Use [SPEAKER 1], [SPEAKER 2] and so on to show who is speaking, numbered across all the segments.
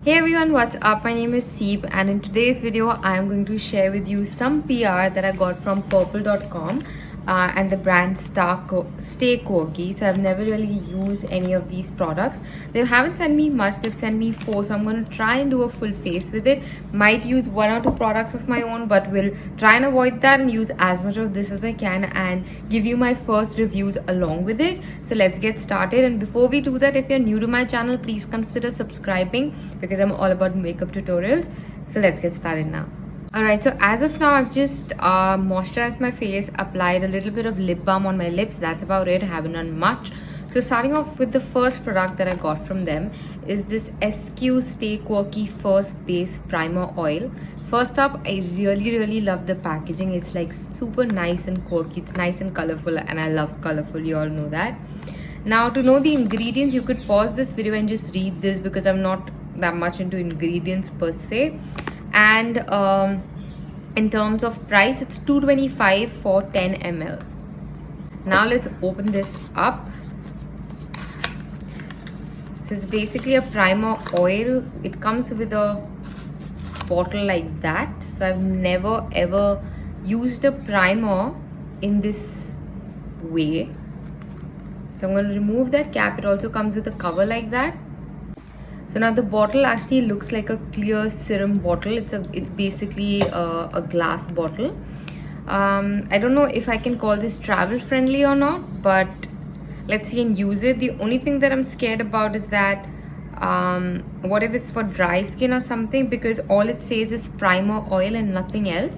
[SPEAKER 1] Hey everyone, what's up? My name is Seep, and in today's video I am going to share with you some PR that I got from purple.com and the brand Stay Quirky. So I've never really used any of these products. They haven't sent me much, they've sent me 4, so I'm going to try and do a full face with it. Might use 1 or 2 products of my own, but will try and avoid that and use as much of this as I can and give you my first reviews along with it. So let's get started. And before we do that, if you're new to my channel, please consider subscribing because I'm all about makeup tutorials. So let's get started now. Alright, so as of now, I've just moisturized my face, applied a little bit of lip balm on my lips. That's about it. I haven't done much. So starting off with the first product that I got from them is this SQ Stay Quirky First Base Primer Oil. First up, I really love the packaging. It's like super nice and quirky. It's nice and colorful, and I love colorful. You all know that. Now, to know the ingredients, you could pause this video and just read this because I'm not that much into ingredients per se. And in terms of price, it's $2.25 for 10 ml. Now let's open this up. So it's basically a primer oil. It comes with a bottle like that. So I've never ever used a primer in this way. So I'm going to remove that cap. It also comes with a cover like that. So now the bottle actually looks like a clear serum bottle. It's basically a glass bottle. I don't know if I can call this travel friendly or not, but let's see and use it. The only thing that I'm scared about is that what if it's for dry skin or something, because all it says is primer oil and nothing else.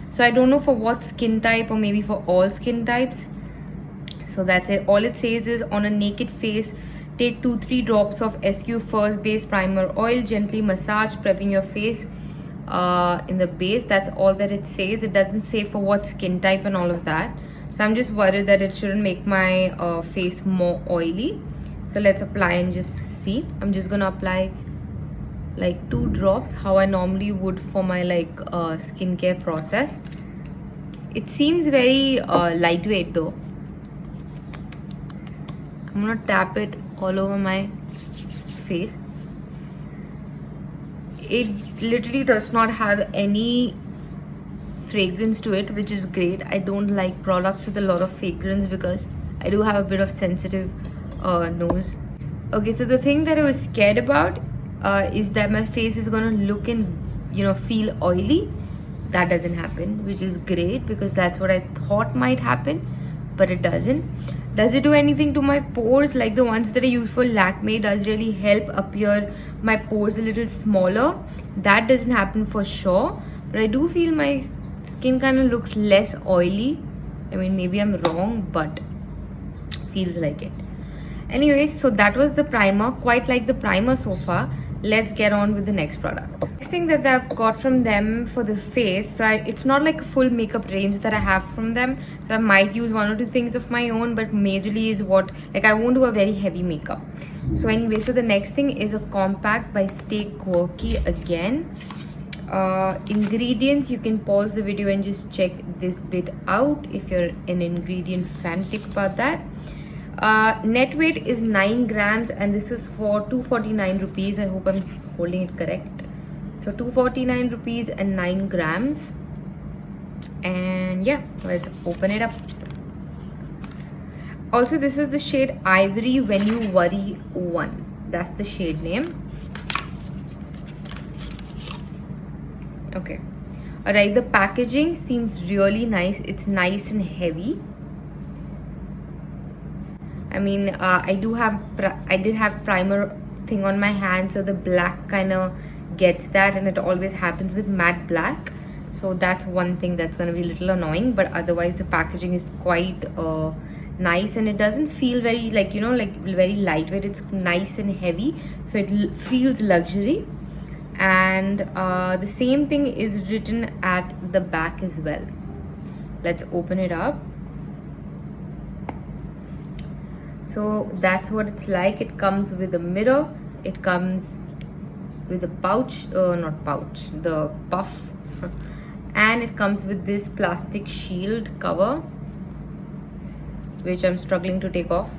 [SPEAKER 1] So I don't know for what skin type, or maybe for all skin types. So that's it. All it says is on a naked face, take 2-3 drops of SQ First Base Primer Oil, gently massage, prepping your face in the base. That's all that it says. It doesn't say for what skin type and all of that. So I'm just worried that it shouldn't make my face more oily. So let's apply and just see. I'm just gonna apply like 2 drops, how I normally would for my skincare process. It seems very lightweight though. I'm gonna tap it all over my face. It literally does not have any fragrance to it, which is great. I don't like products with a lot of fragrance because I do have a bit of sensitive nose. Okay, so the thing that I was scared about is that my face is gonna look and feel oily. That doesn't happen, which is great because that's what I thought might happen, but it doesn't. Does it do anything to my pores? Like the ones that I use for Lakme does really help appear my pores a little smaller. That doesn't happen for sure, but I do feel my skin kind of looks less oily. I mean, maybe I'm wrong, but feels like it. Anyways, so that was the primer. Quite like the primer so far. Let's get on with the next product. Next thing that I've got from them for the face, so it's not like a full makeup range that I have from them, so I might use 1 or 2 things of my own, but majorly is what, like, I won't do a very heavy makeup. So anyway, so the next thing is a compact by Stay Quirky again. Ingredients, you can pause the video and just check this bit out if you're an ingredient fanatic about that. Net weight is 9 grams and this is for 249 rupees. I hope I'm holding it correct. So 249 rupees and 9 grams. And yeah, let's open it up. Also, this is the shade Ivory When You Worry 1. That's the shade name. Okay. Alright, the packaging seems really nice. It's nice and heavy. I mean, I did have primer thing on my hand, so the black kind of gets that, and it always happens with matte black. So that's one thing that's going to be a little annoying, but otherwise the packaging is quite nice, and it doesn't feel very very lightweight. It's nice and heavy, so it feels luxury. And the same thing is written at the back as well. Let's open it up. So that's what it's like. It comes with a mirror. It comes with a pouch, not pouch, the puff. And it comes with this plastic shield cover, which I'm struggling to take off.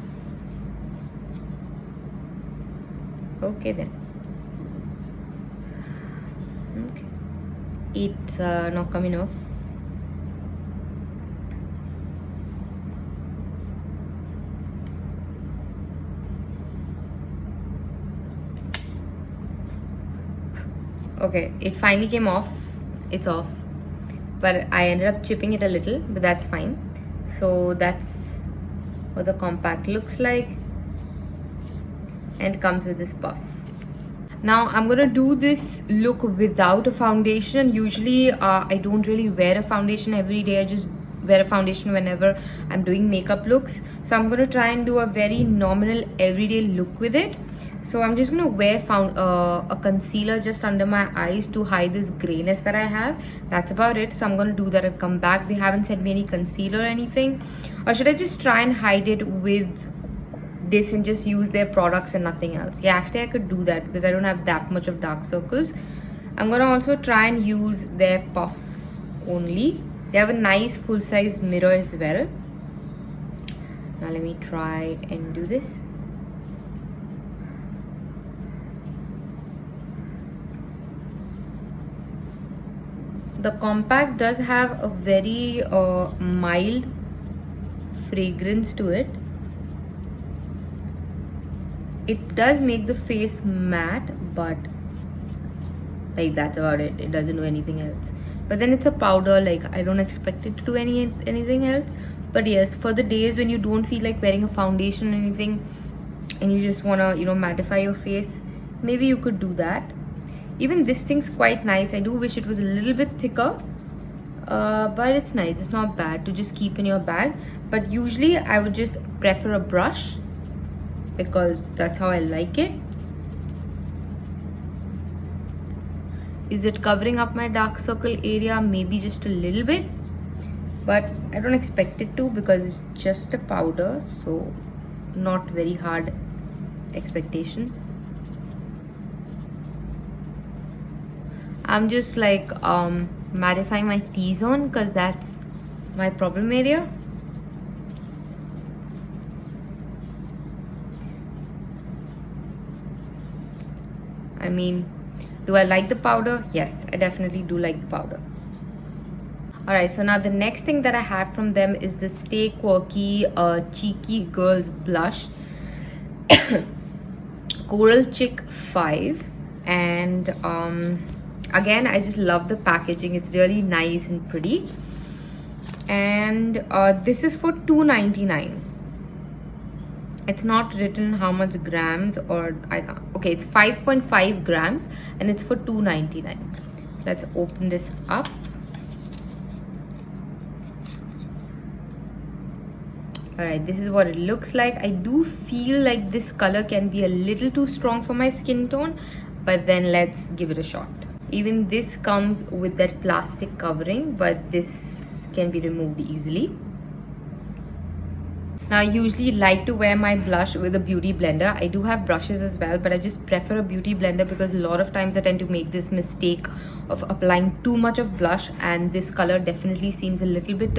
[SPEAKER 1] Okay then. It's not coming off. Okay, it finally came off. It's off, but I ended up chipping it a little, but that's fine. So that's what the compact looks like, and comes with this puff. Now I'm gonna do this look without a foundation. Usually I don't really wear a foundation every day. I just wear a foundation whenever I'm doing makeup looks. So I'm gonna try and do a very nominal everyday look with it. So I'm just gonna wear a concealer just under my eyes to hide this grayness that I have. That's about it. So I'm gonna do that and come back. They haven't sent me any concealer or anything. Or should I just try and hide it with this and just use their products and nothing else? Yeah, actually I could do that because I don't have that much of dark circles. I'm gonna also try and use their puff only. They have a nice full-size mirror as well. Now let me try and do this. The compact does have a very mild fragrance to it. It does make the face matte, but like that's about it. It doesn't do anything else. But then it's a powder, like I don't expect it to do anything else. But yes, for the days when you don't feel like wearing a foundation or anything and you just want to, you know, mattify your face, maybe you could do that. Even this thing's quite nice. I do wish it was a little bit thicker, but it's nice. It's not bad to just keep in your bag. But usually I would just prefer a brush because that's how I like it. Is it covering up my dark circle area? Maybe just a little bit, but I don't expect it to because it's just a powder, so not very hard expectations. I'm just like mattifying my T-zone because that's my problem area. I mean, do I like the powder? Yes, I definitely do like the powder. Alright, so now the next thing that I have from them is the Stay Quirky Cheeky Girls Blush. Coral Chick 5. And again, I just love the packaging. It's really nice and pretty. And this is for $2.99. It's not written how much grams, or I can't. Okay, it's 5.5 grams and it's for $2.99. Let's open this up. Alright, this is what it looks like. I do feel like this color can be a little too strong for my skin tone, but then let's give it a shot. Even this comes with that plastic covering, but this can be removed easily. Now, I usually like to wear my blush with a beauty blender. I do have brushes as well, but I just prefer a beauty blender because a lot of times I tend to make this mistake of applying too much of blush, and this color definitely seems a little bit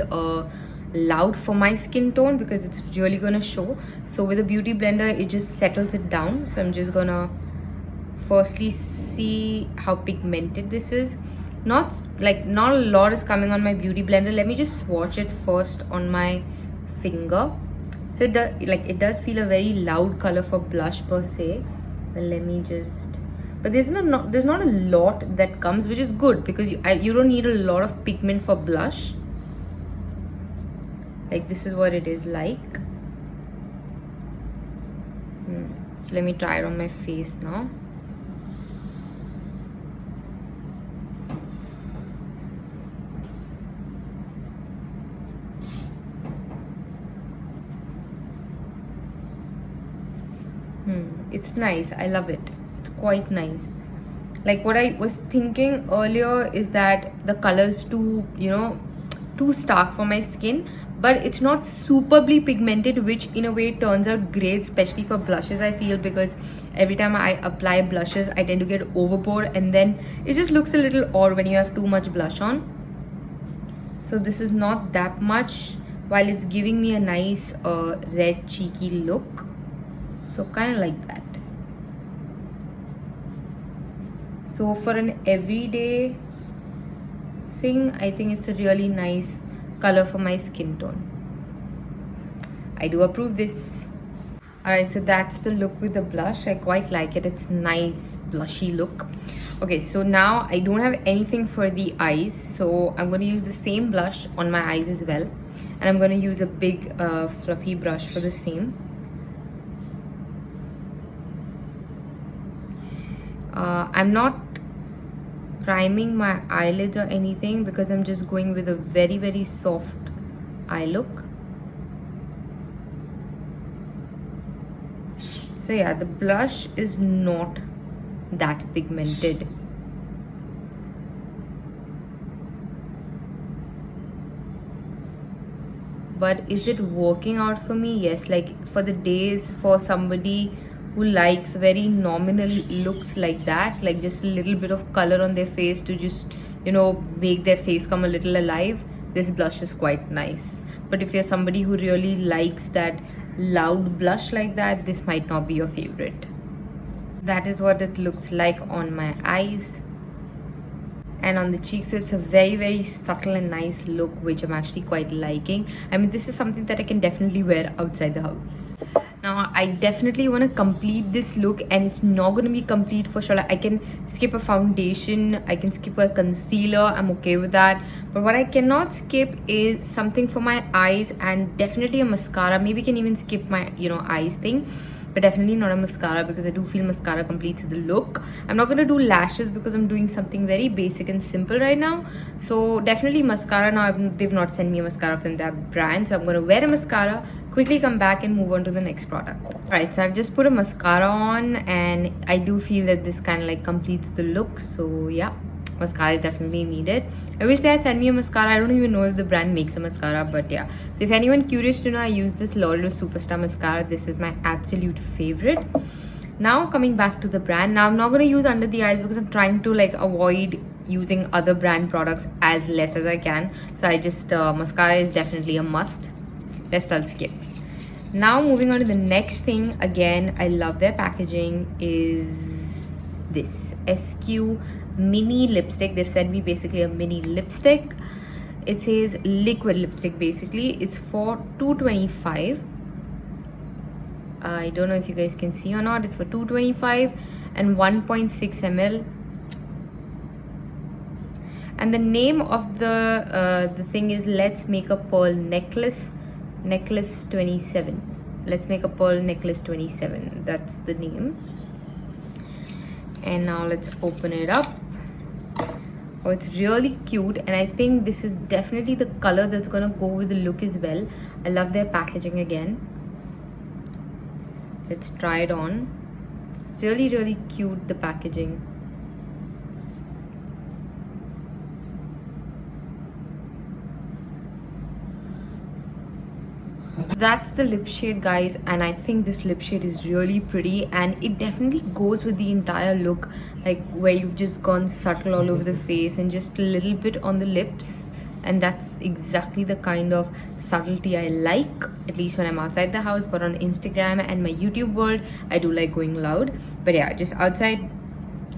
[SPEAKER 1] loud for my skin tone because it's really gonna show. So with a beauty blender, it just settles it down. So I'm just gonna firstly see how pigmented this is. Not a lot is coming on my beauty blender. Let me just swatch it first on my finger. So it does feel a very loud color for blush per se. Well, let me just. But there's not a lot that comes, which is good because you don't need a lot of pigment for blush. Like this is what it is like. So let me try it on my face now. It's nice. I love it. It's quite nice. Like what I was thinking earlier is that the color is too stark for my skin, but it's not superbly pigmented, which in a way turns out great, especially for blushes, I feel, because every time I apply blushes I tend to get overboard and then it just looks a little odd when you have too much blush on. So this is not that much, while it's giving me a nice red cheeky look. So kind of like that. So for an everyday thing. I think it's a really nice color for my skin tone. I do approve this. Alright, so that's the look with the blush. I quite like it. It's nice blushy look. Okay, so now I don't have anything for the eyes, so I'm going to use the same blush on my eyes as well, and I'm going to use a big fluffy brush for the same. I'm not priming my eyelids or anything because I'm just going with a very soft eye look. So yeah, the blush is not that pigmented. But is it working out for me? Yes, like for the days, for somebody who likes very nominal looks like that, like just a little bit of color on their face to just, you know, make their face come a little alive, this blush is quite nice. But if you're somebody who really likes that loud blush like that, this might not be your favorite. That is what it looks like on my eyes and on the cheeks. So it's a very subtle and nice look, which I'm actually quite liking. I mean, this is something that I can definitely wear outside the house. Now I definitely want to complete this look, and it's not going to be complete for sure. Like, I can skip a foundation, I can skip a concealer, I'm okay with that. But what I cannot skip is something for my eyes, and definitely a mascara. Maybe can even skip my, you know, eyes thing, but definitely not a mascara because I do feel mascara completes the look. I'm not going to do lashes because I'm doing something very basic and simple right now. So definitely mascara. Now they've not sent me a mascara from that brand, so I'm going to wear a mascara, quickly come back and move on to the next product. Alright, so I've just put a mascara on, and I do feel that this kind of like completes the look. So yeah, mascara is definitely needed. I wish they had sent me a mascara. I don't even know if the brand makes a mascara, but yeah. So if anyone curious to know, I use this L'Oreal Superstar mascara. This is my absolute favorite. Now coming back to the brand. Now I'm not going to use under the eyes because I'm trying to like avoid using other brand products as less as I can. So I just mascara is definitely a must. Rest I'll skip. Now moving on to the next thing. Again, I love their packaging. Is this SQ mini lipstick. They've sent me basically a mini lipstick. It says liquid lipstick basically. It's for $2.25. I don't know if you guys can see or not. It's for $2.25 and 1.6 ml. And the name of the thing is Let's Make a Pearl Necklace 27. Let's Make a Pearl Necklace 27. That's the name. And now let's open it up. Oh, it's really cute, and I think this is definitely the color that's gonna go with the look as well. I love their packaging again. Let's try it on. It's really cute, the packaging. That's the lip shade, guys, and I think this lip shade is really pretty, and it definitely goes with the entire look, like where you've just gone subtle all over the face and just a little bit on the lips. And that's exactly the kind of subtlety I like, at least when I'm outside the house. But on Instagram and my YouTube world, I do like going loud. But yeah, just outside,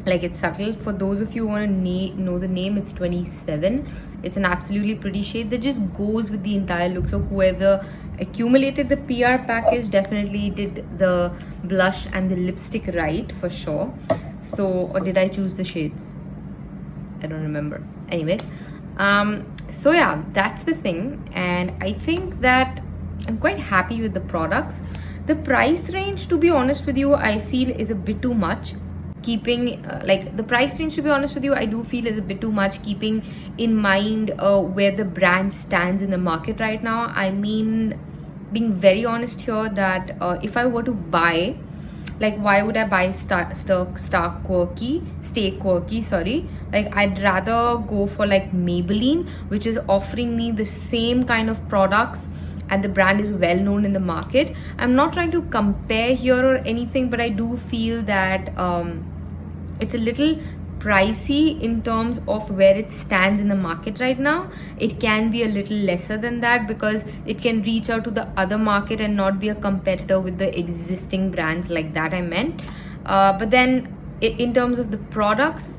[SPEAKER 1] like, it's subtle. For those of you who want to know the name, it's 27. It's an absolutely pretty shade that just goes with the entire look. So whoever accumulated the PR package definitely did the blush and the lipstick right, for sure. So, or did I choose the shades? I don't remember. Anyways, so yeah, that's the thing, and I think that I'm quite happy with the products. The price range, to be honest with you, I feel is a bit too much. Keeping like the price range, to be honest with you, I do feel is a bit too much, keeping in mind where the brand stands in the market right now. I mean, being very honest here, that if I were to buy, like, why would I buy Stay Quirky, sorry. Like, I'd rather go for like Maybelline, which is offering me the same kind of products, and the brand is well known in the market. I'm not trying to compare here or anything, but I do feel that it's a little pricey in terms of where it stands in the market right now. It can be a little lesser than that because it can reach out to the other market and not be a competitor with the existing brands like that I meant. But then in terms of the products,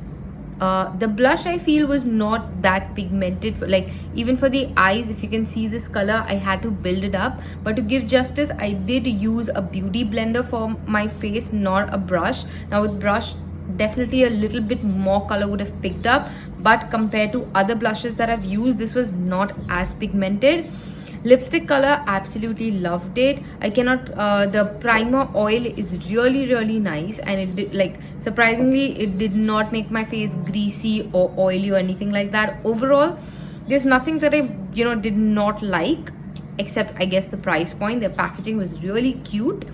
[SPEAKER 1] The blush I feel was not that pigmented. Like even for the eyes, if you can see this color, I had to build it up. But to give justice, I did use a beauty blender for my face, not a brush. Now with brush, definitely a little bit more color would have picked up, but compared to other blushes that I've used, this was not as pigmented. Lipstick color, absolutely loved it. I cannot the primer oil is really nice, and it did, like, surprisingly it did not make my face greasy or oily or anything like that. Overall, there's nothing that I did not like, except I guess the price point. Their packaging was really cute,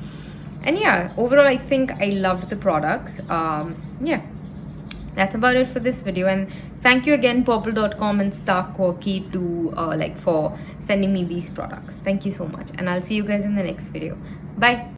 [SPEAKER 1] and yeah, overall I think I loved the products. Yeah, that's about it for this video, and thank you again purple.com and Stark Quirky to for sending me these products. Thank you so much, and I'll see you guys in the next video. Bye.